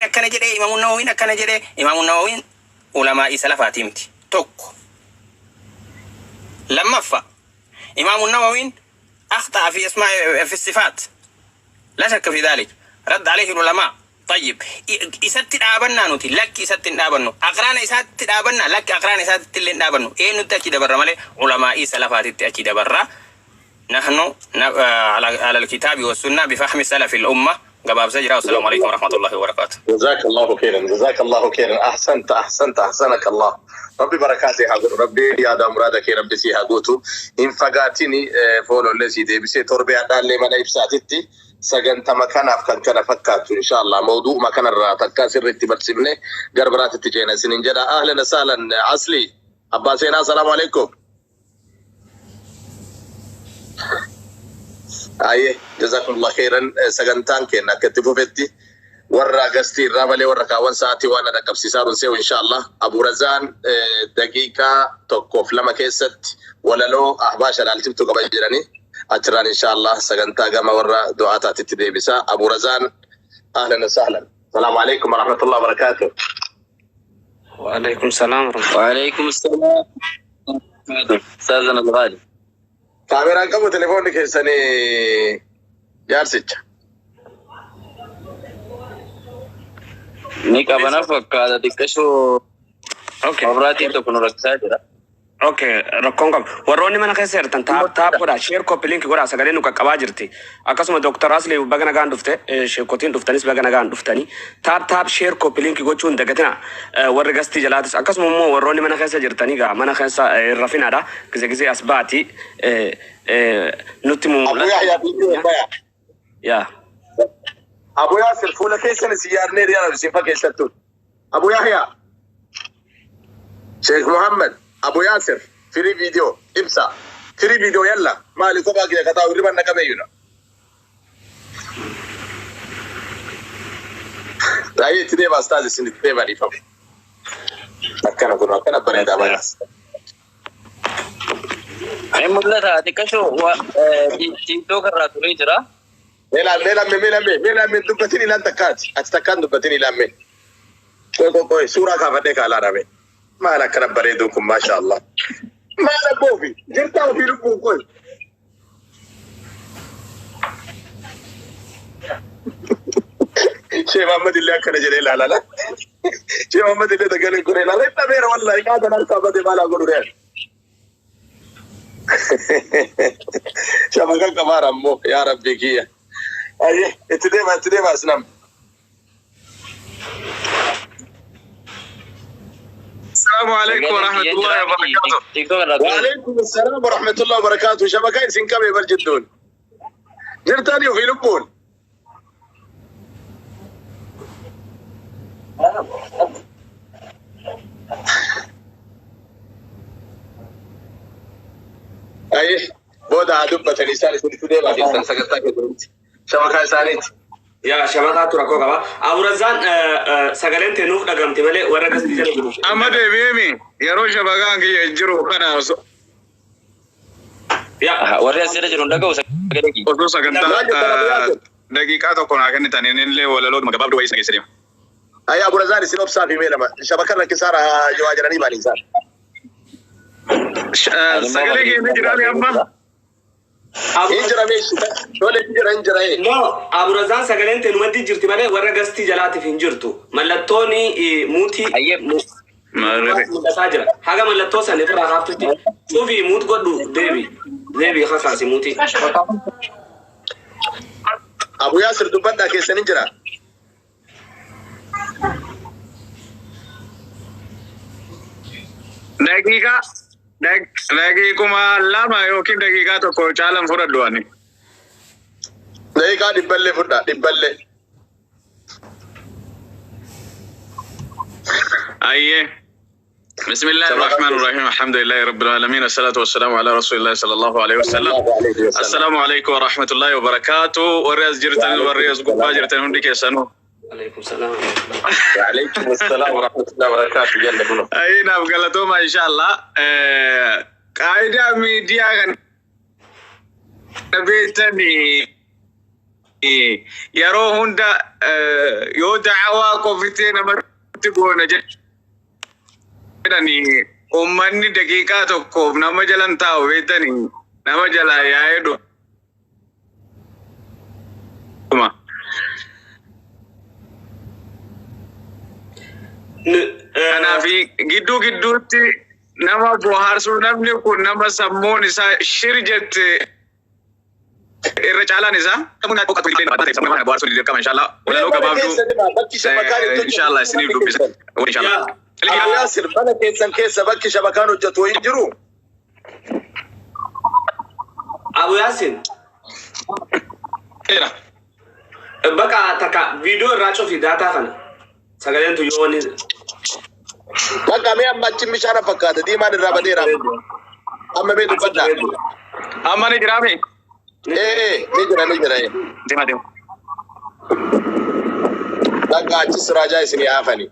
كان جري إمام النووي كان جري إمام النووي علماء سلفاتي متي توك لما فا إمام النووي أخطأ في اسماء في الصفات لا شك في ذلك رد عليه العلماء. طيب إسات الآبنا نوتي لك إسات الآبنا أقران إسات الآبنا لك أقران إسات الآبنا إيه نتأكيد برا مالي علماء سلفات التأكيد برا نحن على الكتاب والسنة بفهم سلف الأمة قباب سجرة. والسلام عليكم ورحمة الله وبركاته. جزاك الله خيرا جزاك الله خيرا أحسنت أحسنك الله ربي بركاتي هاقول ربي يا دام مرادك ربي سي هاقوتو إن فقاتني فولو اللي دي بسي تربي عدال لي من إبساتي سجن تمكن أفكار كنا فكرت إن شاء الله موضوع ما كان الرات كاسر رتبت سبني قربرات تجينا سننجدا أهلا وسهلا عسلي أباسينا السلام عليكم. أيه جزاكم الله خيرا سجنتان كنا كتبوا فتي ورا قستي راملي ورا كوان ساعتي وانا ركب سيسار سوي إن شاء الله. أبو رزان دقيقة توقف لما كيست ولا لو أحباش على التبتو قبل جراني أتران إن شاء الله سجنتا جما ورا دعاء تتدي بسا. أبو رزان أهلا وسهلا السلام عليكم ورحمة الله وبركاته. وعليكم السلام ورحمة. وعليكم السلام أستاذنا الغالي. كاميرا كم تليفونك هسني جارسيتش نيكا بنافك هذا دكشو. أوكي أمراتي تكون ركساجرة. اوكي ركونكم وروني من خسر تاب ولا شير كوبي لينك غورا سغالينو كباجرتي اكاسم دكتور اسلي بغنا غان دفته شيكوتين دفتنيس بغنا غان دفتني تاب شير كوبي لينك غوچون دغتنا ورغستي جلاتس اكاسم مو وروني من خسر جرتني غا من خسر رفينا دا كزي اسباتي نوتيمو ابو يحيى يا ابو ياسر فولا كيسن سيارني ريال سيفا كيسن ابو يحيى شيخ محمد أبو ياسر فري فيديو إبسا فري فيديو يلا مالي كوبا كده كتاو ريبان نكميونا رأي تدي باستاذ سند تدي بني فم أكنا كنا أكنا بني داباس أي مدلة دكشو و تيتو كراتوري جرا ميلا من دبتني لان تكات أتكان دبتني لان من كوي سورة كافدك على رامي ما أنا كنا بريدوكم ما شاء الله ما أنا بوفي جرتاو في لبو كوي شيء محمد اللي أكنا جري لا شيء محمد اللي تقول كوري لا إنت بير والله كذا نركب بدي ما لا كوري شبكة كبار أمو يا ربي كيا أيه اتدي ما سنام. السلام عليكم ورحمة الله وبركاته. وعليكم السلام ورحمة الله وبركاته. شبكة سنكمي برجدون جرتاني وفي لبون أيه بودا دبة رسالة سنتودي ما تنسى سكتك شبكة سانيت يا شباب تراكو كبا أبو رزان سجلين تنوف لقمت ملء ورقة سجل أما ده بيمي يا روش بقى كي يجرو كنا يا ورقة سجل جرون لقوا سجلين وصو سكنتا دقيقة تكون عشان تانيين اللي ولا لود مقابل دوي سجل أي أبو رزان سنوب صافي ميلما شبكة ركسارة جواجراني بالإنسان سجلين نجراني أما إنجرا ميشي شو إنجرا إيه لا أبو رزان سجلين تنودي جرتي ملء ورقة سجلات في إنجرتو ملتوني موتي أيه ما ساجرة حاجة ملتوسا نفرا خافتي شوفي موت قدو ديبي خاصة موتي أبو ياسر دبنا كيس إنجرا دقيقة ما لما يمكن دقيقة تكون عالم فرد دواني دقيقة دبلة فرد دبلة أيه بسم الله الرحمن الرحيم الحمد لله رب العالمين الصلاة والسلام على رسول الله صلى الله عليه وسلم. السلام عليكم ورحمة الله وبركاته. ورئيس جرتان ورئيس قبا جرتان هندي كيسانو. عليكم السلام. وعليكم السلام ورحمة الله وبركاته. جل بلو. أي نعم قالتهم إن شاء الله. قاعدة ميديا نبيتني yeroo hunda yoo da'awaa qofitee namatti goona jedhanii ummanni daqiiqaa tokkoof nama jalan taa'u beektanii nama jalaa yaa'ee dhuma. Kanaaf gidduu gidduutti nama bohaarsuu namni kun nama sammuun isaa shir jette irra caalaan isaa namni akka tokko illee sammuu kana bohaarsuu dirqama inshallah walaloo gabaabduu inshallah isiniif dubbisa inshallah. Abu Yasir bana keessan keessa bakki shabakaan hojjetu hin jiru. Abu Yasir. Era. Bakka taka video irraa cufi data kana. Sagaleen tu yoo ni. Bakka mee amma achi mishaara fakkaata diimaan irraa badeera. Amma mee dubbadda. Amma ni jira mee? Ni jira. Deema. Bakka achis raajaa isinii haafani.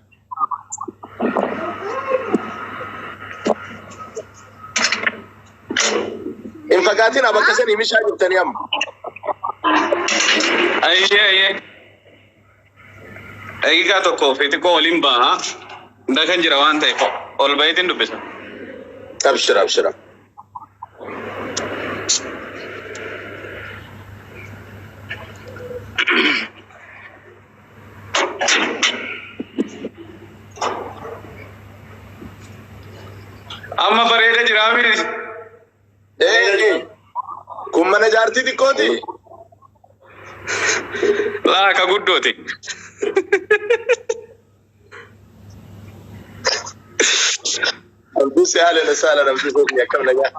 In fakaatiin bakka sanii mishaa jirtanii amma. Ayyee. Daqiiqaa tokkoof xiqqoo waliin baha. Nda kan jira waan ta'eef ol bahiitiin dubbisa. Abshira. Amma bareeda jiraami. Kun mana jaartii xiqqooti. Laa ka guddooti. Abduu Sihaalee na saala namti soofni akkam nagaa.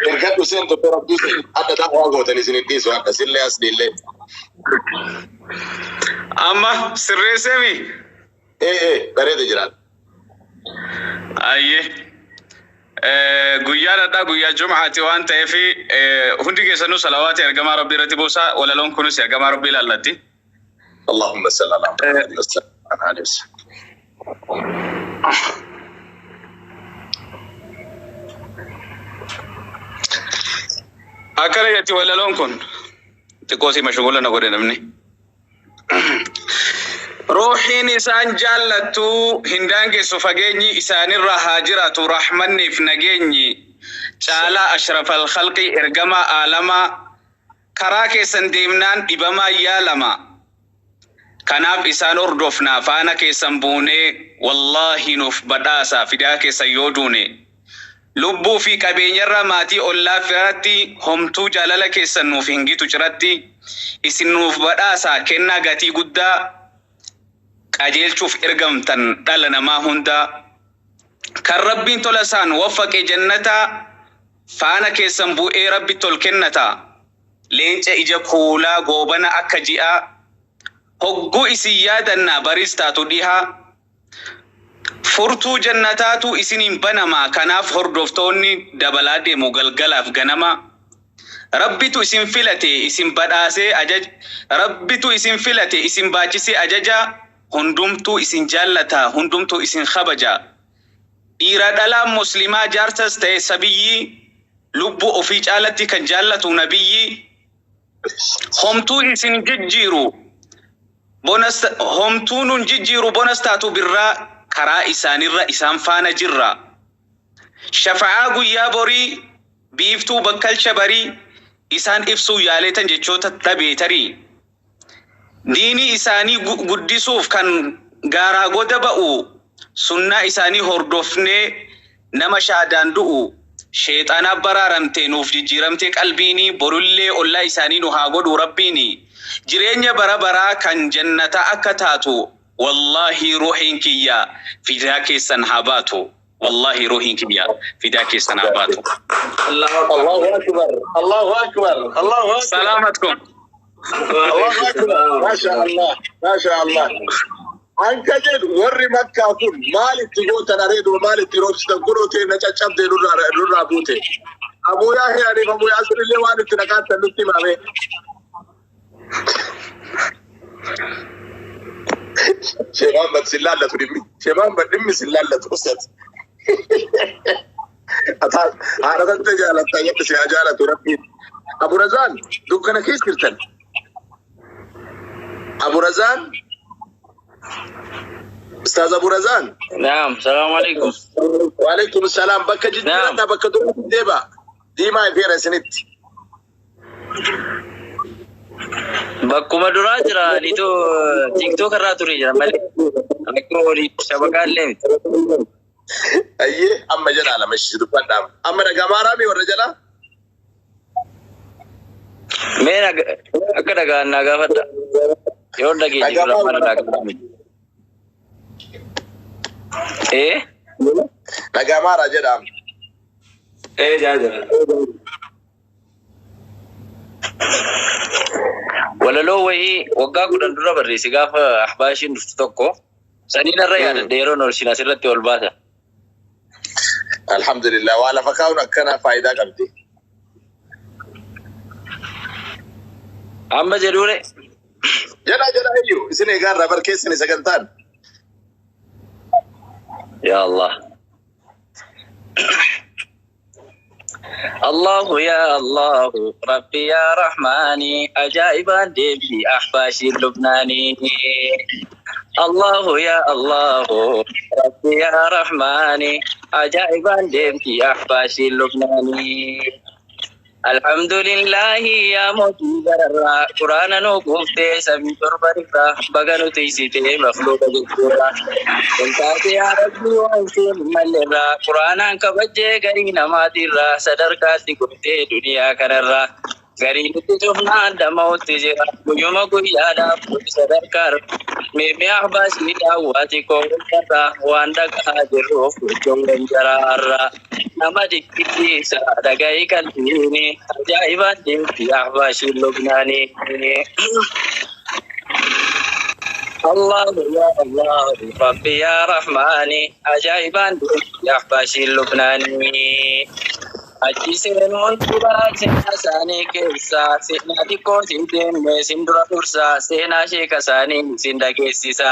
Erga Hussein Dr. Abduu adda taa'aa gootan isin hin dhiisu adda sillee as dhiillee. Amma sirreesseemi. Bareeda jiraan. Ayyee. Guyyaa dhadhaa guyyaa Jum'aati waan ta'eef hundi keessanuu salawaati ergamaa Rabbii irratti buusaa walaloon kunis ergamaa Rabbii ilaallatti. Allahumma salli ala Muhammad wa sallam. Akkana jetti walaloon kun xiqqoo si mashgula na godhe namni. Ruuhiin isaan jaallattu hindaangeessu fageenyi isaanirra haa jiraatu rahmanniif nageenyi caalaa ashrafal khalqi ergama aalamaa karaa keessan deemnaan dhibamaa yaalama. Kanaaf isaan hordofnaa faana keessan buunee wallaahi nuuf badhaasa fidaa keessan yoo duune. Lubbuu fi qabeenyarra maatii ollaa firatti homtuu jaalala keessan nuuf hingitu ciratti isin nuuf badhaasa kennaa gatii guddaa qajeelchuuf ergamtan dhala namaa hunda kan Rabbiin tola isaan waffaqee jannata faana keessan bu'ee Rabbi tol kennata leenca ija kuulaa goobana akka ji'a hogguu isin yaadannaa baristaatu dhiha furtuu jannataatu isiniin banama kanaaf hordoftoonni dabalaa deemu galgalaaf ganama. Rabbitu isin filate isin badhaasee Rabbitu isin filate isin baachisee ajaja hundumtuu isin jaallata hundumtuu isin kabaja. Dhiira dhalaa muslimaa jaarsas ta'e sabiyyi lubbuu ofii caalatti kan jaallatu nabiyyi homtuu isin jijjiiru bonas taatu birraa karaa isaanirra isaan faana jirra. Shafa'aa guyyaa borii biiftuu bakkalcha barii isaan ibsuu yaaletan jechoota dhabeetarii. Diini isaanii guddisuuf kan gaaraa goda ba'u sunnaa isaanii hordofnee nama shaadaan du'u sheexaana baraaramtee nuuf jijjiiramtee qalbiini borullee ollaa isaanii nu haa godhu rabbiini jireenya bara baraa kan jannata akka taatu wallahi ruuhiin kiyya fidaa keessan haa baatu. والله روحي كبير في ذاك السنوات. الله أكبر. سلامتكم. الله أكبر. ما شاء الله. أنك جد وري مكة كل مال تجوت نريد ومال تروح تقولوا نجاشب دلنا بوته. أبو ياهي يعني أبو ياسر اللي وانت تنقل تنتي معه. شباب بتسلالة تريمي. شباب بدمي سلالة توسط. هذا أنت جالت تجلس يا جالت ربي. أبو رزان دكنا كيس كرتن. أبو رزان أستاذ أبو رزان. نعم السلام عليكم. وعليكم السلام. بك جد نعم. بك ديبا دي ما يفير سنت. Bakkuma duraa jira nitu TikTok irraa ture jira malee akka horii shabakaan leemti. Ayye amma jala ala mashi dubbadhaam. Amma dhagaa maaraami warra jala? Mee akka dhagaan naa gaafadha. Yoo dhageenye jira mana dhagaa. Dhagaa maaraa jedhaam. Jaajala. Walaloo wayii waggaa 10 dura barreesse gaafa ahbaashiin dhuftu tokko saniin irra yaadadha yeroon olshin asirratti ol baata. Alhamdulillah waa lafa kaa'uun akkana faayidaa qabdi. Amma jedhuure. Jedha iyyuu isin egaa irraa barkeessani sagantaan. Ya Allah. الله يا الله ربي يا رحماني أجائبا ديبي أحباشي اللبناني الله يا الله ربي يا رحماني أجائبا ديبي أحباشي اللبناني الحمد لله يا مجيب الرا قرآن نوقفت سمي تربرفا بغنو تيسيتي مخلوق جدورا انتاتي يا ربي وانسي ملرا قرآن كبجي غرينا مادرا صدركاتي كنتي دنيا كنرا غرينا تجمنا دموت تجرا ويوم قيادا صدركار ميمي أحباس مدعواتي كورتا واندك هاجروف وجوم جرارا nama dikkisa dagai kalbini ajaiban dimti ahbashi lubnani Allah ya Allah Rabbi ya Rahmani ajaiban dimti ahbashi lubnani aji senun tura senasani kesa sena dikko sindeme sindura dursa sena shekasani sindagessisa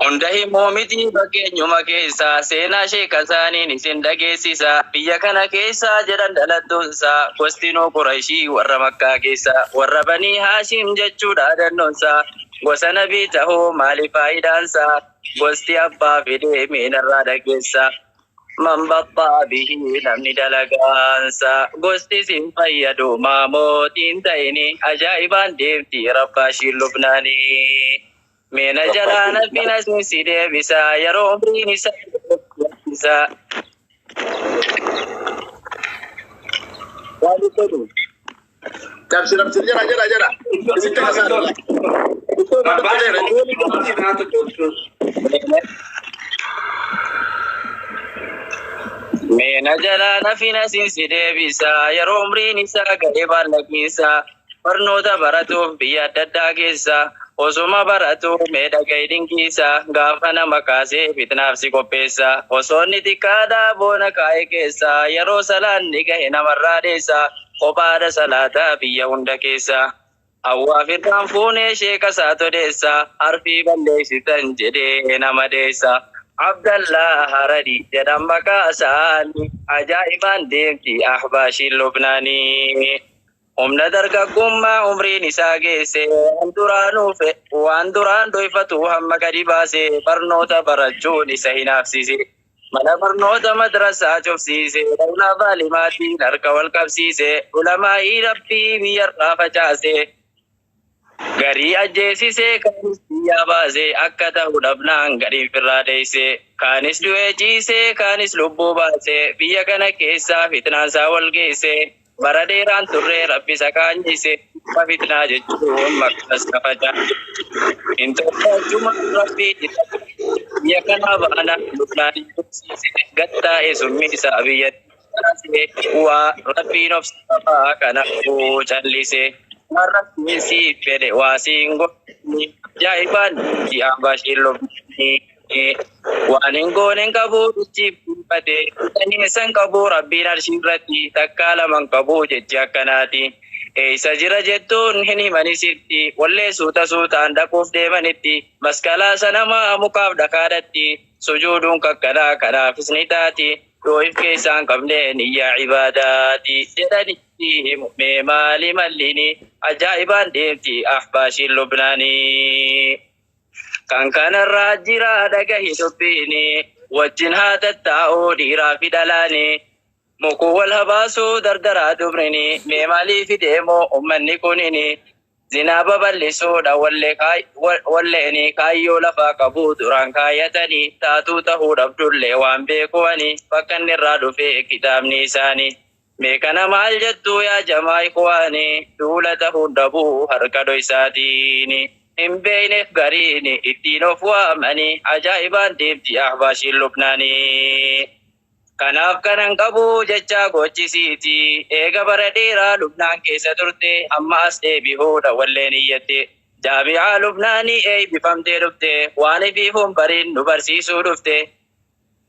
Undahi momiti bakeenyuma keessa seenaa sheekasaaniin isin dhageessisa biyya kana keessa jedhan dhalattoonsa gostinoo Qurayshii warra Makkaa keessa warra Banii Haashim jechuudha dannoonsa gosa nabii tahoo maali faayidaansa gosti abbaa fidee meenarraa dhageessa man baxxaa bihi namni dalagaansa gosti sin fayyadu maamotiin ta'ini ajaa'ibaan deemti rabbaashii lubnaanii. Mena jalana finas miside bisa yaro umri nisa bisa. Wali tu. Tafsir jara. Mena jalana finas miside bisa yaro umri nisa gaiban lagisa. Parnoda baratu biya dadda gisa. Osuma baratu meda gaiding kisa gafana makase fitnaf si kopesa osonni tikada bona kae kesa yaro salan nigahe namarra desa qobada salata biya hunda kesa awwa fitan fune sheka sato desa arfi balle sitan jede nama desa Abdallah Haradi jedham makasani ajaiban deemti ahbashi lubnani Umna dargaggummaa umriin isaa geesse waan duraan dhoyfatu hamma gadi baase barnoota barachuun isa hinaafsise mana barnoota madrasaa cufsiise dhawlaa baalimaatiin harka wal qabsiise ulamaa'ii rabbii biyyarraa facaase garii ajjeesise kaanis biyyaa baase akka ta'u dhabnaan gadiin firraa deeyse kaanis du'ee ciise kaanis lubbuu baase biyya kana keessaa fitnaansaa wal geesse Baradeeraan turree rabbi sakaanjise fitnaa jechuun makkas kafaca. Intalli rabbi biyya kana baana lubnaan ibsiise gattaa'e summii isaa biyyatti waa rabbiin of sabaa kanaafuu callise. Marrabbiin siif fedhe waa siin godhani ajaa'ibaan ji'aan baashiin lubnanii. Waan hin goonen qabu dhiibbate san qabu rabbiin arshirratti takkaa laman qabu jechi akkanaati eessa jira jettuun hin himanisitti wallee suutaan dhaquuf deemanitti maskalaa sanamaa mukaaf dhakaadhatti sujuuduun kakkanaa kanaafis ni taati يويف كيسان قبلين يا عباداتي جدني مالي مليني عجائبان ديمتي أحباشي اللبناني كان الراجرة دقه دبيني وجنها تتاو ديرا في دلاني مكو والهباسو دردرا دبرني ميمالي في ديمو أمني كونيني زنابا بلسو دا والليني كايو لفا قبو دران كايتني تاتو تهو ربدو ليوان بيكواني فكن الرادو في كتاب نيساني ميكنا مال جدو يا جماعي كواني دولته دبو هركدو يساتيني إن بينك غريني إدينو فوامني عجائبان ديبتي أحباشي اللبناني Kanaaf kanan qabu jecha gochisiiti eega bara dheeraa Lubnaan keessa turte amma as deebi'uudha walleen iyyatte jaami'aa Lubnaanii eebbifamtee dhufte waan ifiifuun bariin nu barsiisuu dhufte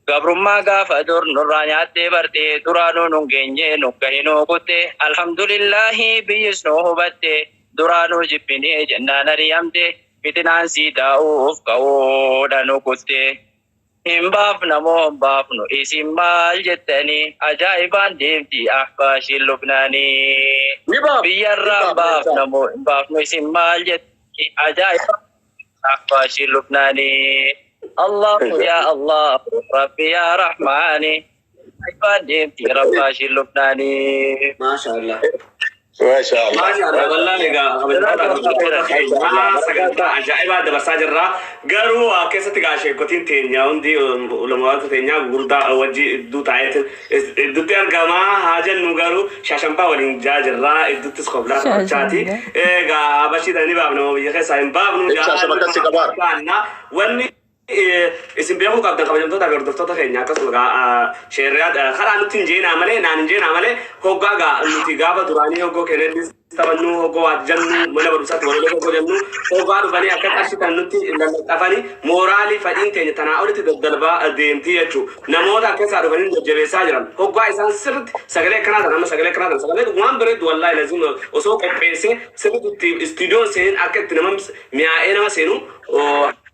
gabrummaa gaafa dur nurraa nyaattee barte duraanuu nun geenye nu gahinuu kutte alhamdulillahi biyyis nu hubatte duraanuu jibbinee jennaan ari'amte fitinaan sii taa'uuf ka'uudha nu kutte. Himbaaf no isin maal jettanii ajaa'ibaan deemti ahbaashii Lubnaanii. Biyyarraa himbaaf no isin maal jettanii ajaa'ibaan ahbaashii Lubnaanii. Allahu ya Allah Rabbi ya Rahmaani ajaa'ibaan deemti rabbaashii Lubnaanii. MashaAllah. ما شاء الله. ما شاء الله والله لقى سكنت عجائب هذا بس أجرّا قالوا كيسة تقاشي كتير تينيا وندي ولما تينيا غوردا وجي دو تايت دو تيار قما هاجن نقولوا شاشمبا ولين جاجرّا دو تسخبلا شاتي قا بشي دني بابنو يخس هاي بابنو جا كنا وني اسم بيهو قبل قبل جمتو تابع دفتر تخينيا كسلقا شريعة خلا نتنجين عمله نانجين عمله هوجا قا نتيجة بدراني هوجو كنيدس تبنو هوجو أجنو من برسات ولا هوجو جنو هوجا رباني أكثر أشي تنتي لفاني مورالي فدين تاني تناول تدلبا ديمتي يشو نمودا كسر رباني جبهة جرام هوجا إنسان سرت سجله كنادا نما سجله كنادا سجله وان بريد والله لازم وسوق بيسين سرت استوديو سين أكثر نمس مياه ما سينو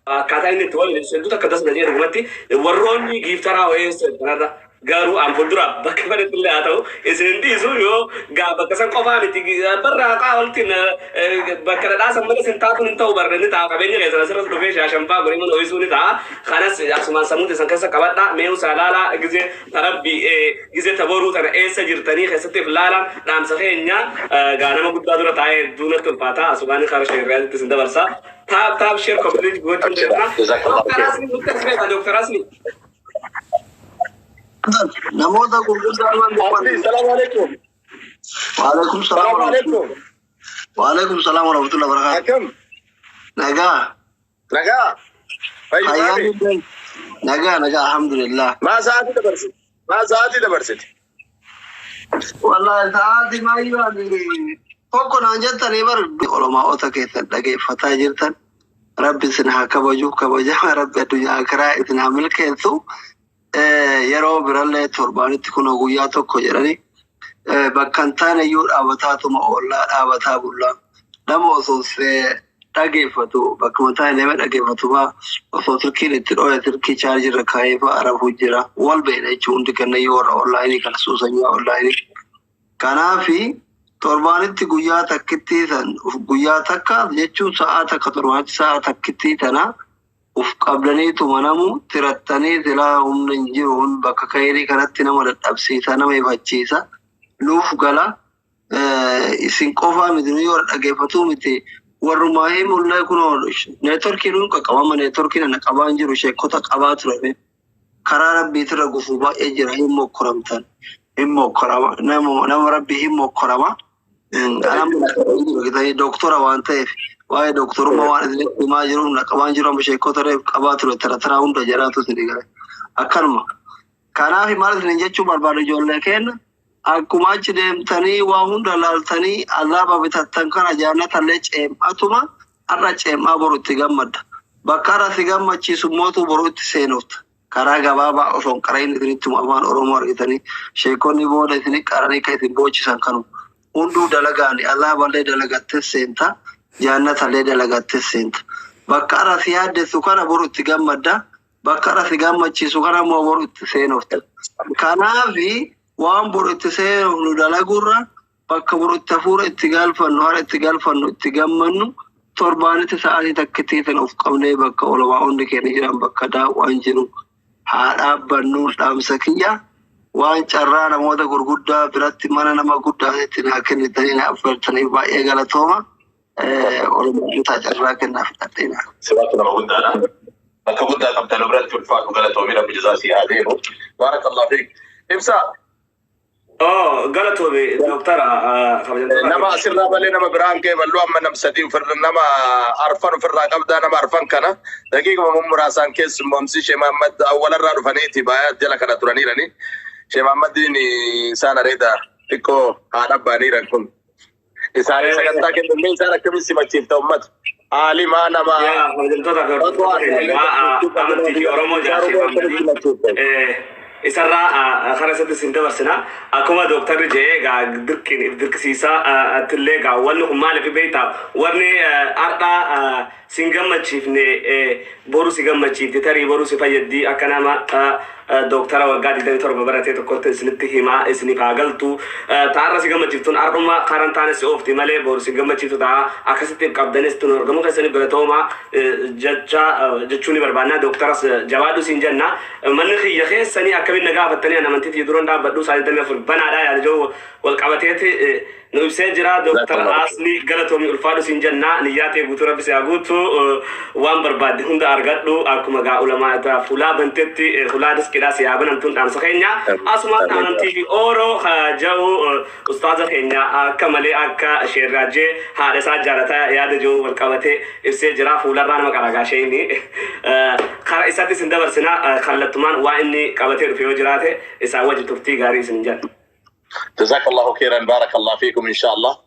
kata ini tuh ini sentuh tak kedas aja rumati warroni giftara wes terada garu ampun dura bagaimana tuh lihat tahu sendi itu yo gak bakasan kofa nih tinggi berra kawal tina bakal ada sama sentatu nih tahu barang ini tak kabinnya kayak salah salah tuh ya shampa beri mana oisu nih tak karena asma samut sangkasa kabat tak meu salala gize tarabi gize taboru tara sajirtani kayak setiap lalang dalam sehenya gak nama gudda dura tay duna tuh patah asubani karena syariat itu senda barsa تاب شير كومبليت جوه تنجرنا دكتور أسمي نموذج السلام عليكم. وعليكم السلام وعليكم السلام ورحمة الله وبركاته. كم؟ نجا نجا الحمد لله. ما زادي لبرسيت والله زادي ما يبغى Koko nanjat tani bar ulama ota ketan dage fata jirtan rabbi sinha kabaju rabbi dunya akra itna amil kentu yaro biralle torbani tikuno guya tokko jirani bakkantane yur abatatu ma olla abata bulla damo sose dage fatu bakkantane me dage fatu ba so turkini tiro turki charge rakai fa arabu jira wal bene chundi kanne yor online kan susanya online kanafi torbanitti guyyaa takkitti san guyyaa takka jechuun sa'a takka torbaatti sa'a takkitti tana uf qablaniitu manamu tirattanii silaa humna hin jiruun bakka kayrii kanatti nama dadhabsiisa nama ifachiisa luuf gala isin qofaa miti nu yoo dhageeffatu miti warrumaa himullee kunoo neetworkiin hun qaqqabama neetworkiin ana qabaan jiru sheekota qabaa ture karaa rabbiitirra gufuu baay'ee jira himokkoramtan himokkorama nama rabbi himokkorama doktora waan ta'eef waa'ee doktorummaa waan isin himaa jiruuf naqabaan jiru amma sheekota reef qabaa ture taraa hunda jaraatu isin gale akkanuma kanaaf maal isin jechuu barbaadu ijoollee kenna akkuma achi deemtanii waa hunda laaltanii allaaba bitattan kana jaannatallee ceematuma har'a ceemaa borutti gammadda bakka har'a si gammachiisu mootu borutti seenuufta karaa gabaabaa osoo qarayin isinitti afaan oromoo argitanii sheekonni booda isin qaranii ka isin boochisan kanuma hundu dalagaani Allah balle dalagatte seenta jannata le dalagatte seenta bakka ara fi hadde sukana borutti gammadda bakka si gammachiisu kana moo boru itti seenofta. Kanaafi waan boru itti seenofnu dalagurra bakka boru itti hafuura itti galfannu hara itti galfannu itti gammannu torbaanitti sa'aatii takkittiitiin of qabnee bakka olomaa'onni keenya jiran bakka daawwaan jiru haa dhaabbannu dhaamsa kiyya. Waan carraa namoota gurguddaa biratti mana nama guddaatti naa kennitanii na affeertanii baay'ee galatooma. Olomoota carraa kennaaf dhadheena. Sibaatu nama guddaadha. Bakka guddaa qabdan biratti ulfaatu galatoomii rabbi jazaasii haa deemu. Baarakallahu fiik. Ibsaa. Galatoomii doktara nama asirraa malee nama biraan kee bal'oo amma nam sadii nama arfan ofirraa qabdaa nama arfan kana daqiiquma muraasaan keessummoomsi Sheekh Muhammad awwalarraa dhufaniiti baay'ee jala kana turaniirani. Sheekh Muhammadin isaan areeda xiqqoo haadha abbaaniiran kun. Isaan sagantaa kennamee isaan akkamitti simachiifta uummata. Aalimaa nama. Amantii Oromoo jaarsiifamanii. Isarraa karaa isatti sin dabarsina. Akkuma dooktarri jedhee dirqisiisaa tillee wanni kun maaliif beektaa warri har'aa sin gammachiifne boru si gammachiifte tarii boru si fayyaddi akka nama doktara waggaa 27 baratee tokkotti isinitti himaa isiniif haa galtu taarra si gammachiiftuun har'uma karantaana si oofti malee boru si gammachiiftu ta'a akkasitti qabdanis tun argamu keessanii galatooma jechuun barbaannaa doktaras jawaadhu siin jenna manni kiyya keessanii akkamiin nagaafattanii amantiitii duran dhaabbadhu saayidamee afur banaadhaa yaada jiru wal qabateeti nu ibsee jira doktar Asli galatoomii ulfaadhu siin jenna niyyaatee guutuu rabbi siyaa guutu waan barbaadde hunda argadhu akkuma gaa ulamaa fulaa bantetti fulaa diskidhaa siyaa banamtuun dhaamsa keenya asuma amantii fi ooroo ja'u ustaaza keenya akka malee akka sheerraajee haadha isaa jaalataa yaada jiru wal qabatee ibsee jira fuularraa nama qaragaashee inni karaa isaatti sin dabarsina kallattumaan waa inni qabatee dhufe yoo jiraate isaa wajji turtii gaarii sin jenna. جزاك الله خيرا بارك الله فيكم إن شاء الله.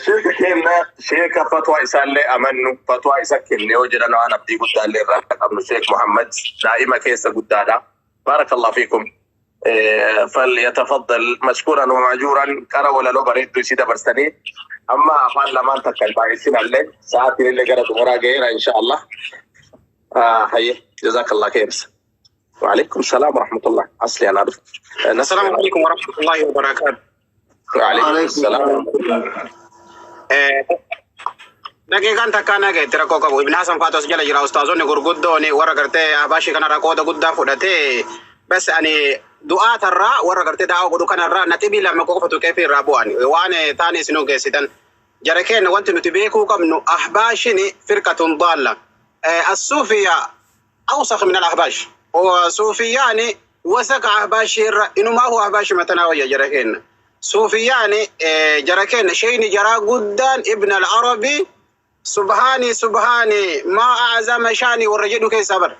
شيخ كنا شيخ فتوى إسال لي أمنو فتوى إسكن نيوجرنا أنا بدي قلت لي رقم الشيخ محمد دائما كيس قدادا بارك الله فيكم. فليتفضل مشكورا ومعجورا كرا ولا لو بريد يسيد برستني أما أفعل لما تكل بايسين عليه ساعتين اللي قرأت مرا غيرا إن شاء الله. هيا جزاك الله خير. وعليكم السلام ورحمة الله. أصلي أنا أعرف. السلام عليكم ورحمة الله وبركاته. وعليكم السلام ورحمة الله. دقيقة تكانا كي ترى كوكا ابن حسن فاتوس جل جرا أستاذون غرغدوني ورقرتي أباشي كنا ركودا قدا فودتي بس يعني دعاء ترى ورقرتي دعوة قدو كنا را نتبي لما كوكا فتو كيف رابواني وأنا ثاني سنو كيسيتن جركين وانت نتبيكو كم أحباشني فرقة ضالة الصوفية أوسخ من الأحباش وصوفياني وسك أحباشير إنه ما هو أحباش متناوية جركين صوفياني جركين شيني جرا قدان ابن العربي سبحاني ما أعظم شاني والرجل كي صبر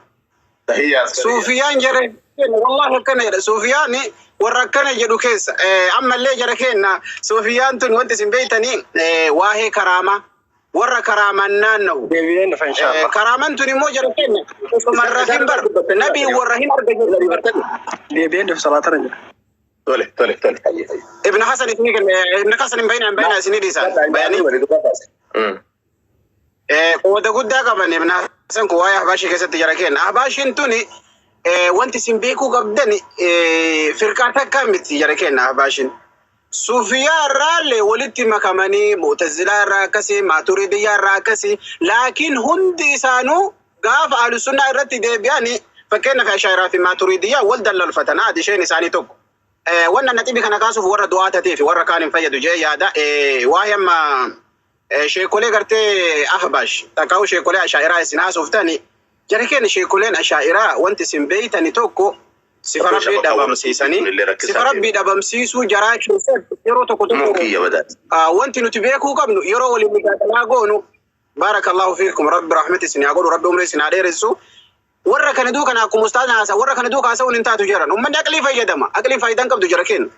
صوفيان جركين والله كان صوفياني وركن جدو كيس أما اللي جركين صوفيان تن وانت سنبيتني واهي كرامة ورا كرامة نانو كرامة تني مو جركين مرة كبر نبي ورهين بيبين في صلاة رجل تولي ابن حسن ابن حسن بين سنيدي سان بياني وده قد كمان ابن حسن كوايا أحباشي كيسة جركين أحباشي تني وانت سنبيكو قبدني فرقاتك كامت جركين أحباشي صوفيا رالي ولدت مكماني معتزلة راكسي ماتريدية راكسي لكن هندي سانو قاف على السنة الرتي دي بياني فكينا في أشعر في ماتريدية ولدل الفتنة دي شيء نساني توك وانا نتيبي كان كاسو في ورا دعاة تيفي ورا كان فيدو جاي يادا واهم شيكولي قرتي أحباش تاكاو شيكولي أشعر سناس وفتاني جركين شيكولين أشعر وانت سنبيتني توكو سفر ربي دبام سيساني سفر ربي دبام سيسو جراك يرو تكتبو وانت نتبيكو قبنو يرو ولي مجاتلاغونو بارك الله فيكم رب رحمتي سني أقول رب أمري سني عليه رسو ورا كان دوك أنا أكو مستعد ناسا ورا كان دوك أسوون انتهى تجارا ومن أكلي فيدما أكلي فايدان قبضو جراكين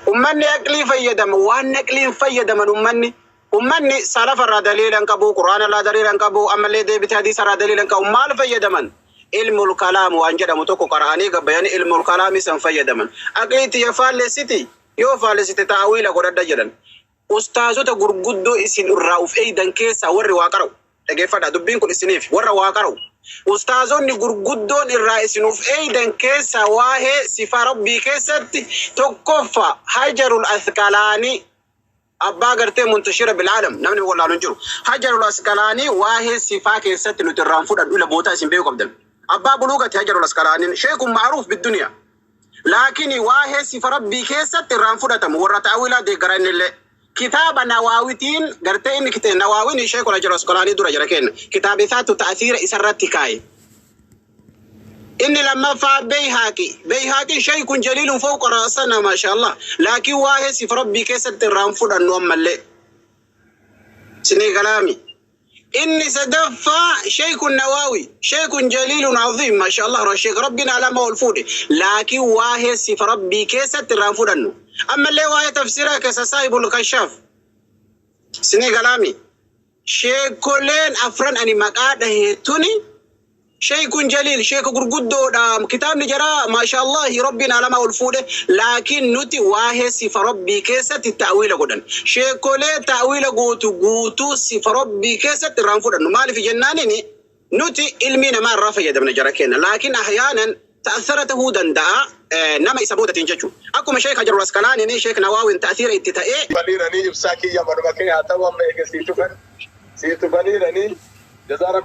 ومن أكلي فيدما وان أكلي فيدما ومن سلف الردليل انكبو قرآن الله دليل انكبو أما اللي دي بتحديث الردليل انكبو مال فيدما علم الكلام وانجد متوكو قرآني قبيان علم الكلام سنفيدما أكليت يفالسيتي يفالسيتي تأويل قرد جلن أستاذو تقرقدو إسن الرأوف أيضا كيسا وري واقرو تقفل دبين كل إسنيف وري واقرو أستاذون قرقدون الرئيس نوف أيضا كيسا واهي سفا ربي كيست تكفى حجر الأثقلاني أبا قرتي منتشرة بالعالم نمني والله ننجر حجر الأثقلاني واهي سفا كيست نتران فودا الأولى بوتا سنبيو قبدن أبا بلوغة حجر الأثقلاني شيء معروف بالدنيا لكن واهي سفا ربي كيست تران فودا تمورة تأويلة دي قرين اللي كتاب نواويتين قرتين كتاب نواوين شيخ الحجر الأثقلاني دور جركين كتاب ذات تأثير إسرات كاي إني لما فا بيهاكي شيء جليل فوق رأسنا ما شاء الله لكن واهي سفر ربي كيسة الرانفود النوم ملي سني كلامي إني سدفا شيخ النواوي شيخ جليل عظيم ما شاء الله الشيخ ربنا على ما هو الفود لكن واهي سفر ربي كيسة الرانفود النوم أما اللي واهي تفسيرها كسايب الكشاف سني كلامي شيخ كلين أفرن أني مقاده توني شيخ جليل شيخ قرقدو كتاب نجرا ما شاء الله ربنا على ما هو الفود لكن نتي واهي سفر ربي كيسة التأويل قدن شيخ كلين تأويل قوتو سفر ربي كيسة الرانفود النوم مالي في جنانيني نتي علمينا ما رافع يدمنا جراكينا لكن أحيانا تأثرته دندا نما يسبوت تنججو أكو مشايخ حجر الأثقلاني ني شيخ نواوي تأثير اتتائي بنيرني يبساكي يا مرمكي هاتوا ما يكسيتو فن سيتو بنيرني جزارة